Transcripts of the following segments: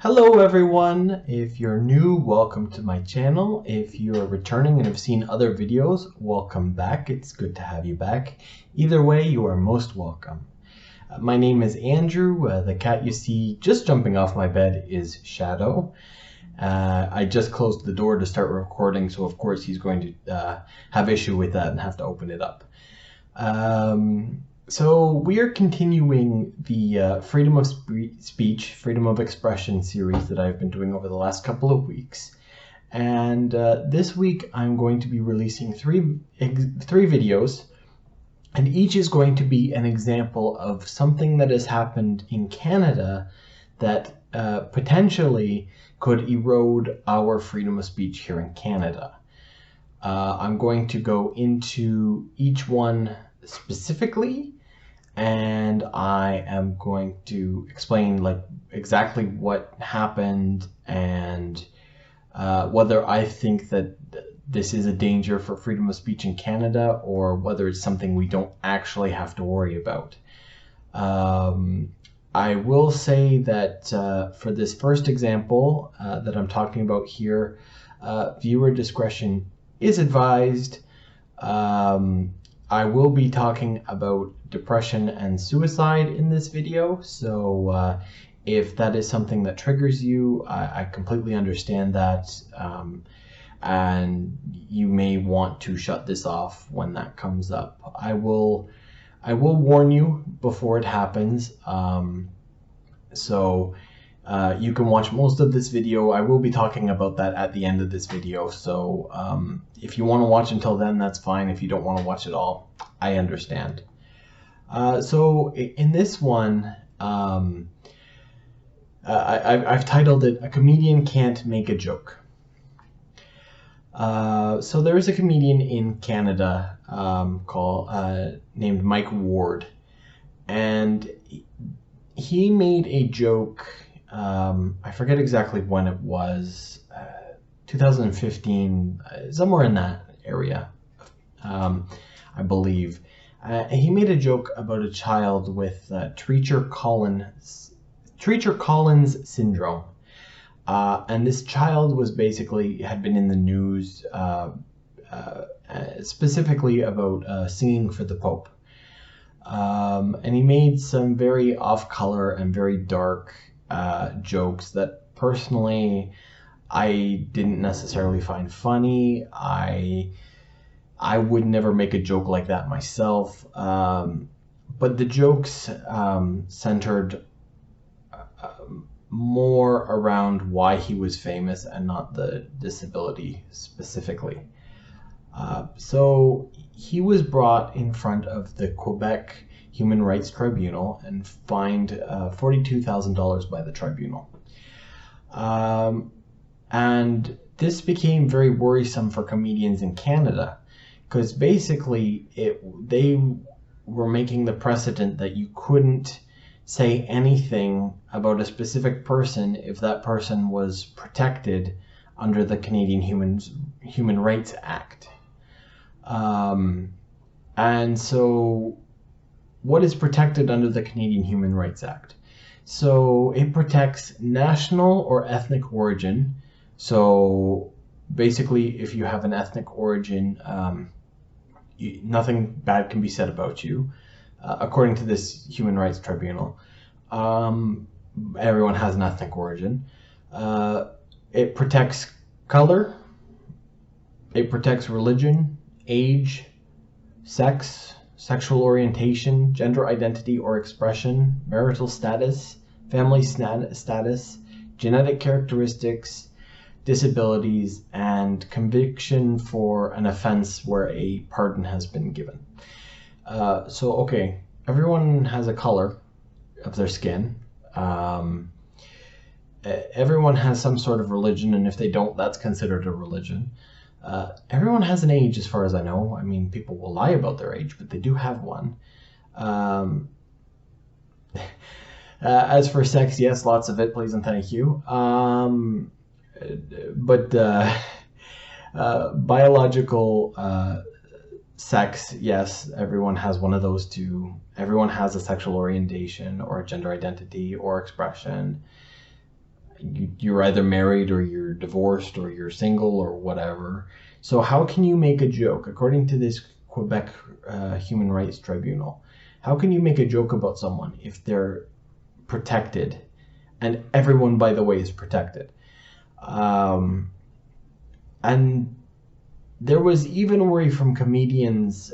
Hello everyone! If you're new, welcome to my channel. If you're returning and have seen other videos, welcome back. It's good to have you back. Either way, you are most welcome. My name is Andrew. The cat you see just jumping off my bed is Shadow. I just closed the door to start recording, so of course he's going to have issue with that and have to open it up. So we are continuing the freedom of speech, freedom of expression series that I've been doing over the last couple of weeks. And this week I'm going to be releasing three videos, and each is going to be an example of something that has happened in Canada that potentially could erode our freedom of speech here in Canada. I'm going to go into each one specifically, and I am going to explain exactly what happened and whether I think that this is a danger for freedom of speech in Canada or whether it's something we don't actually have to worry about. I will say that for this first example that I'm talking about here, viewer discretion is advised. I will be talking about depression and suicide in this video, so if that is something that triggers you, I completely understand that, and you may want to shut this off when that comes up. I will warn you before it happens, so you can watch most of this video. I will be talking about that at the end of this video, so if you want to watch until then, that's fine. If you don't want to watch at all, I understand. So in this one, I've titled it, "A Comedian Can't Make a Joke." So there is a comedian in Canada named Mike Ward, and he made a joke. I forget exactly when it was, 2015, somewhere in that area, I believe. He made a joke about a child with Treacher Collins syndrome. And this child was had been in the news specifically about singing for the Pope. And he made some very off-color and very dark jokes that personally I didn't necessarily find funny. I would never make a joke like that myself, but the jokes centered more around why he was famous and not the disability specifically. So he was brought in front of the Quebec Human Rights Tribunal and fined $42,000 by the tribunal. And this became very worrisome for comedians in Canada, because basically they were making the precedent that you couldn't say anything about a specific person if that person was protected under the Canadian Human Rights Act. And so what is protected under the Canadian Human Rights Act? So it protects national or ethnic origin. So basically, if you have an ethnic origin, nothing bad can be said about you, according to this Human Rights Tribunal. Everyone has an ethnic origin. It protects color. It protects religion, age, sex, sexual orientation, gender identity or expression, marital status, family status, genetic characteristics, disabilities, and conviction for an offense where a pardon has been given. So, okay, everyone has a color of their skin. Everyone has some sort of religion, and if they don't, that's considered a religion. Everyone has an age, as far as I know. I mean, people will lie about their age, but they do have one. As for sex, yes, lots of it, please and thank you. But biological sex, yes, everyone has one of those too. Everyone has a sexual orientation or a gender identity or expression. you're either married or you're divorced or you're single or whatever. So how can you make a joke, according to this Quebec Human Rights Tribunal? How can you make a joke about someone if they're protected, and everyone, by the way, is protected? And there was even worry from comedians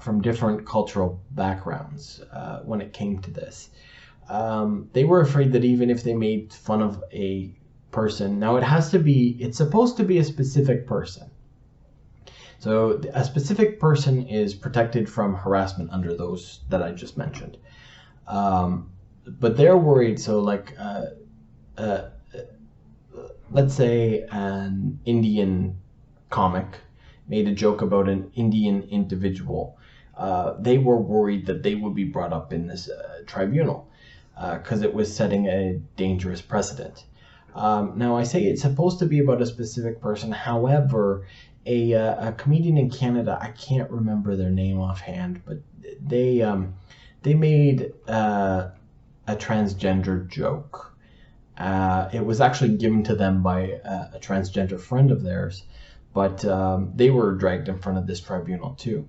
from different cultural backgrounds when it came to this. They were afraid that even if they made fun of a person, now it's supposed to be a specific person. So a specific person is protected from harassment under those that I just mentioned. But they're worried, so like, let's say an Indian comic made a joke about an Indian individual. They were worried that they would be brought up in this tribunal because it was setting a dangerous precedent. Now, I say it's supposed to be about a specific person. However, a comedian in Canada, I can't remember their name offhand, but they made a transgender joke. It was actually given to them by a transgender friend of theirs, but they were dragged in front of this tribunal too.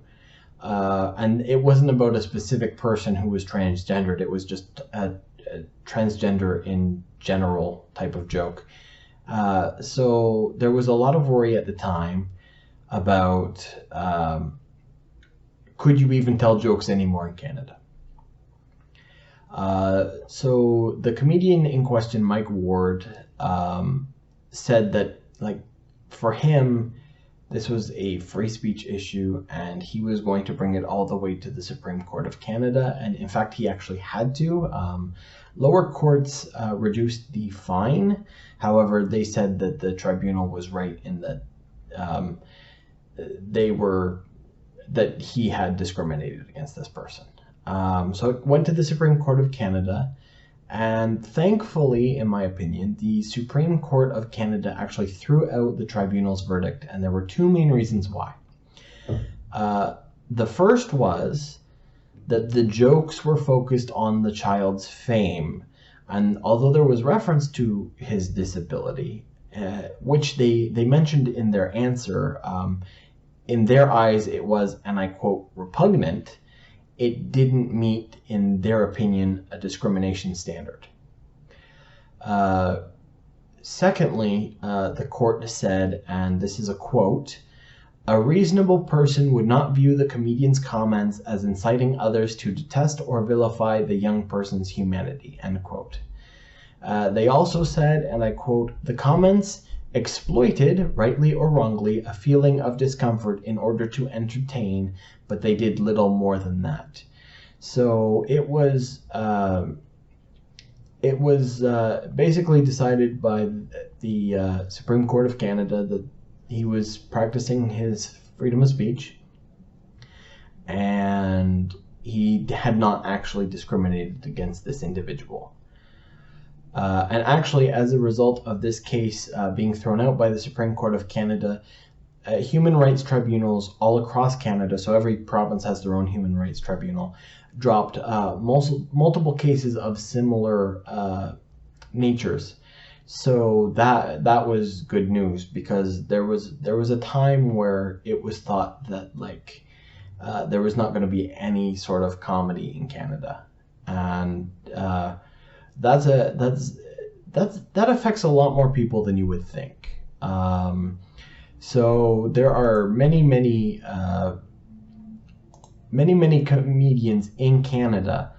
And it wasn't about a specific person who was transgendered. It was just a transgender in general type of joke. So there was a lot of worry at the time about could you even tell jokes anymore in Canada? So the comedian in question, Mike Ward, said that, like, for him, this was a free speech issue, and he was going to bring it all the way to the Supreme Court of Canada. And in fact, he actually had to. Lower courts reduced the fine. However, they said that the tribunal was right in that that he had discriminated against this person. So it went to the Supreme Court of Canada, and thankfully, in my opinion, the Supreme Court of Canada actually threw out the tribunal's verdict, and there were two main reasons why. The first was that the jokes were focused on the child's fame, and although there was reference to his disability, which they mentioned in their answer, in their eyes it was, and I quote, repugnant. It didn't meet, in their opinion, a discrimination standard. Secondly, the court said, and this is a quote, "A reasonable person would not view the comedian's comments as inciting others to detest or vilify the young person's humanity," end quote. They also said, and I quote, "The comments exploited, rightly or wrongly, a feeling of discomfort in order to entertain, but they did little more than that." So it was basically decided by the Supreme Court of Canada that he was practicing his freedom of speech, and he had not actually discriminated against this individual. And actually, as a result of this case being thrown out by the Supreme Court of Canada, human rights tribunals all across Canada, so every province has their own human rights tribunal, dropped multiple cases of similar natures. So that was good news, because there was a time where it was thought that, like, there was not going to be any sort of comedy in Canada, and that affects a lot more people than you would think. So there are many comedians in Canada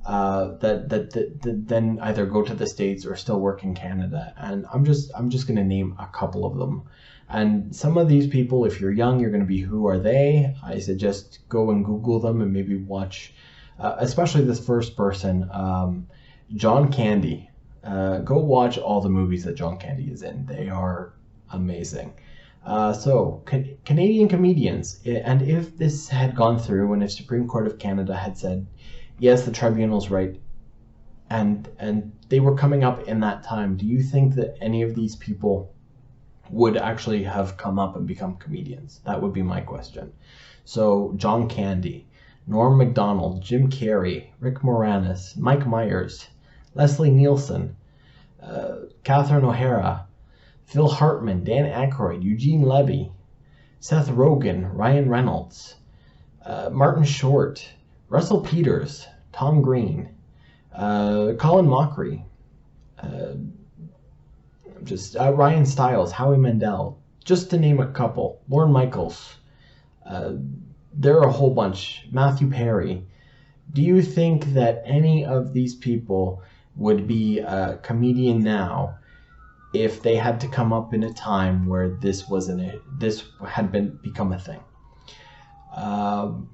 that then either go to the States or still work in Canada, and I'm just going to name a couple of them. And some of these people, if you're young, you're going to be, who are they? I suggest go and Google them and maybe watch, especially this first person, John Candy. Go watch all the movies that John Candy is in. They are amazing. So Canadian comedians, and if this had gone through, and if Supreme Court of Canada had said, yes, the tribunal's right, and they were coming up in that time, do you think that any of these people would actually have come up and become comedians? That would be my question. So John Candy, Norm Macdonald, Jim Carrey, Rick Moranis, Mike Myers, Leslie Nielsen, Catherine O'Hara, Phil Hartman, Dan Aykroyd, Eugene Levy, Seth Rogen, Ryan Reynolds, Martin Short, Russell Peters, Tom Green, Colin Mockery, Ryan Stiles, Howie Mandel, just to name a couple. Lorne Michaels. There are a whole bunch. Matthew Perry. Do you think that any of these people would be a comedian now if they had to come up in a time where this had become a thing?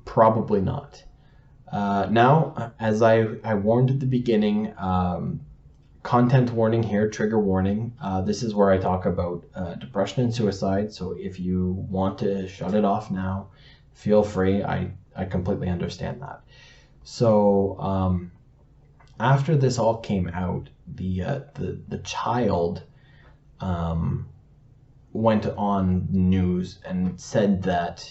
Probably not. Now, as I warned at the beginning, content warning here, trigger warning. This is where I talk about depression and suicide. So if you want to shut it off now, feel free. I completely understand that. So after this all came out, the child went on news and said that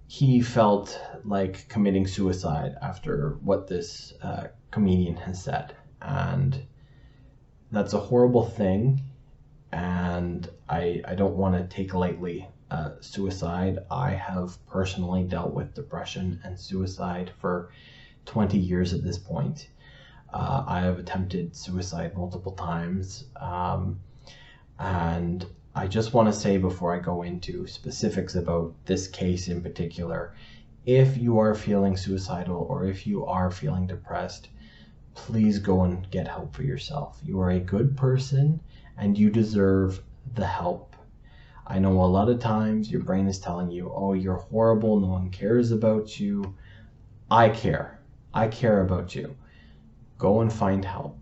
he felt like committing suicide after what this comedian has said. And that's a horrible thing, and I don't want to take lightly suicide. I have personally dealt with depression and suicide for 20 years at this point. I have attempted suicide multiple times, and I just want to say before I go into specifics about this case in particular, if you are feeling suicidal or if you are feeling depressed, please go and get help for yourself. You are a good person and you deserve the help. I know a lot of times your brain is telling you, oh, you're horrible, no one cares about you. I care. I care about you. Go and find help.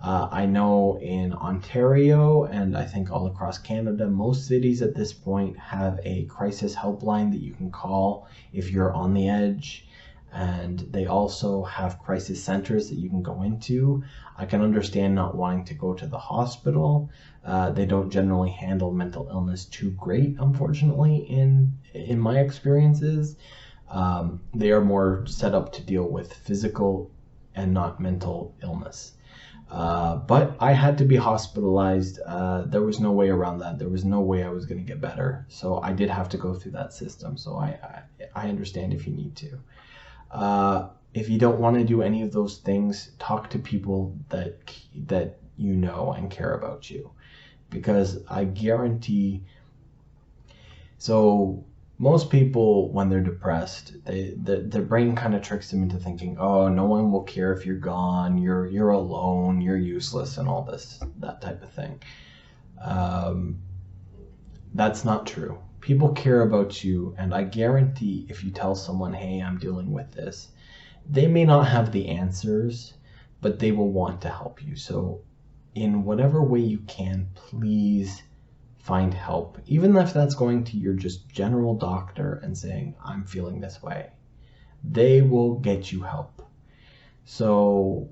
I know in Ontario and I think all across Canada, most cities at this point have a crisis helpline that you can call if you're on the edge. And they also have crisis centers that you can go into. I can understand not wanting to go to the hospital. They don't generally handle mental illness too great, unfortunately, in my experiences. They are more set up to deal with physical and not mental illness. But I had to be hospitalized. There was no way around that. There was no way I was going to get better. So I did have to go through that system. So I understand if you need to. If you don't want to do any of those things, talk to people that you know and care about you. Because I guarantee... So most people, when they're depressed, their brain kind of tricks them into thinking, oh, no one will care if you're gone, you're alone, you're useless, and all that type of thing. That's not true. People care about you, and I guarantee if you tell someone, hey, I'm dealing with this, they may not have the answers, but they will want to help you. So in whatever way you can, please find help. Even if that's going to your just general doctor and saying, I'm feeling this way, they will get you help. So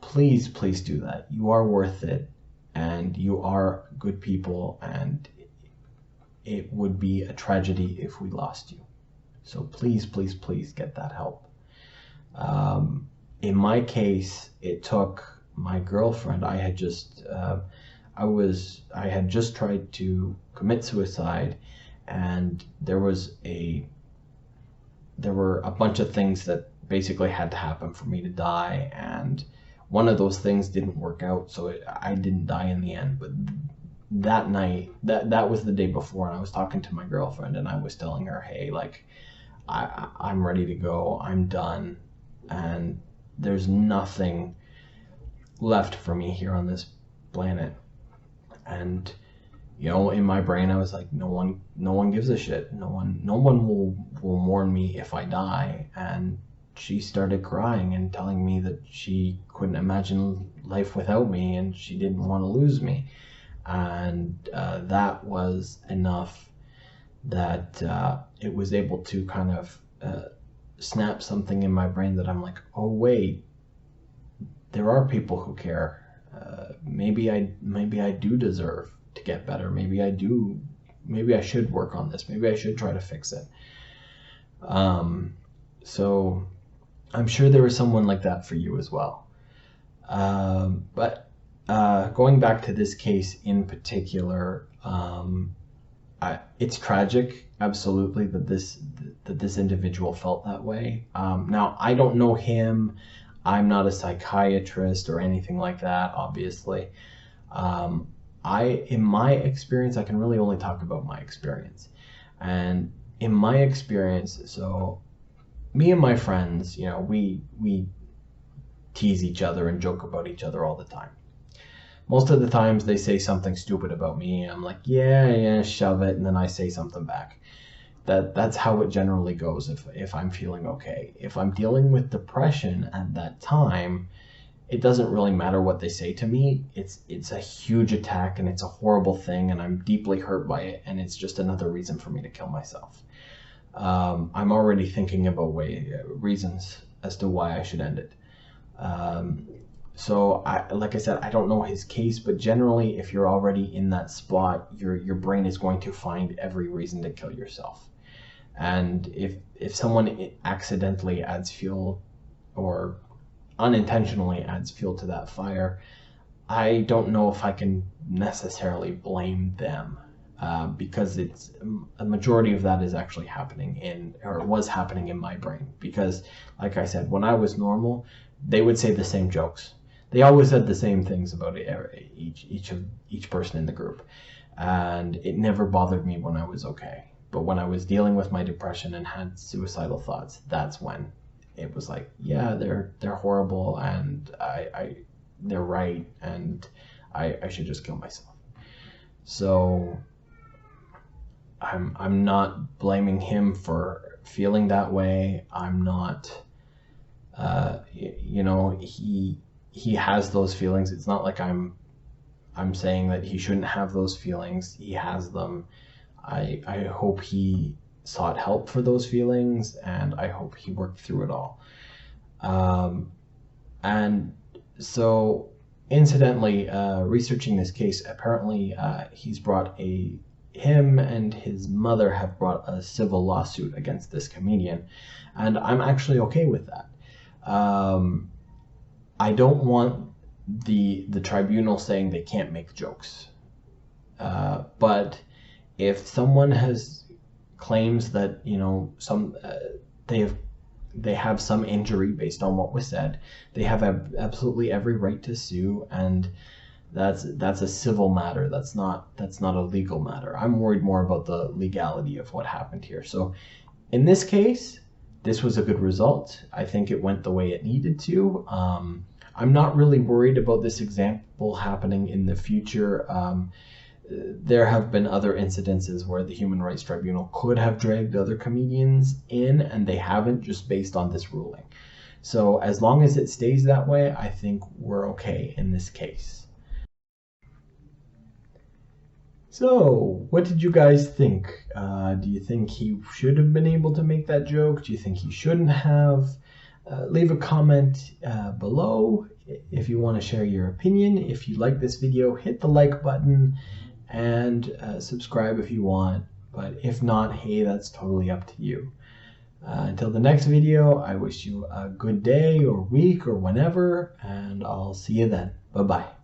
please do that. You are worth it, and you are good people, and it would be a tragedy if we lost you. So please get that help. In my case, it took my girlfriend. I had just tried to commit suicide, and there were a bunch of things that basically had to happen for me to die, and one of those things didn't work out, so I didn't die in the end. But that night, that was the day before, and I was talking to my girlfriend, and I was telling her, hey, like, I'm ready to go, I'm done, and there's nothing left for me here on this planet. And in my brain, I was like, no one gives a shit. No one will mourn me if I die. And she started crying and telling me that she couldn't imagine life without me, and she didn't want to lose me. And that was enough that it was able to kind of snap something in my brain that I'm like, oh wait, there are people who care. Maybe I do deserve to get better. Maybe I should work on this. Maybe I should try to fix it. So I'm sure there was someone like that for you as well. But going back to this case in particular, it's tragic, absolutely, that this individual felt that way. Now, I don't know him. I'm not a psychiatrist or anything like that, obviously. In my experience, I can really only talk about my experience. And in my experience, so me and my friends, we tease each other and joke about each other all the time. Most of the times they say something stupid about me, and I'm like, yeah, shove it, and then I say something back. That's how it generally goes if I'm feeling okay. If I'm dealing with depression at that time, it doesn't really matter what they say to me. It's a huge attack, and it's a horrible thing, and I'm deeply hurt by it, and it's just another reason for me to kill myself. I'm already thinking about reasons as to why I should end it. So like I said, I don't know his case, but generally, if you're already in that spot, your brain is going to find every reason to kill yourself. And if someone accidentally adds fuel or unintentionally adds fuel to that fire, I don't know if I can necessarily blame them, because a majority of that is actually happening was happening in my brain. Because, like I said, when I was normal, they would say the same jokes. They always said the same things about each person in the group, and it never bothered me when I was okay. But when I was dealing with my depression and had suicidal thoughts, that's when it was like, yeah, they're horrible, and they're right, and I should just kill myself. So I'm not blaming him for feeling that way. I'm not, he has those feelings. It's not like I'm saying that he shouldn't have those feelings. He has them. I hope he sought help for those feelings, and I hope he worked through it all. And so, incidentally, researching this case, apparently him and his mother have brought a civil lawsuit against this comedian, and I'm actually okay with that. I don't want the tribunal saying they can't make jokes, but if someone claims that they have some injury based on what was said, they have absolutely every right to sue, and that's a civil matter. That's not a legal matter. I'm worried more about the legality of what happened here. So in this case, this was a good result. I think it went the way it needed to. I'm not really worried about this example happening in the future. There have been other incidences where the Human Rights Tribunal could have dragged other comedians in, and they haven't, just based on this ruling. So as long as it stays that way, I think we're okay in this case. So, what did you guys think? Do you think he should have been able to make that joke? Do you think he shouldn't have? Leave a comment below if you want to share your opinion. If you like this video, hit the like button, and subscribe if you want. But if not, hey, that's totally up to you. Until the next video, I wish you a good day or week or whenever, and I'll see you then. Bye-bye.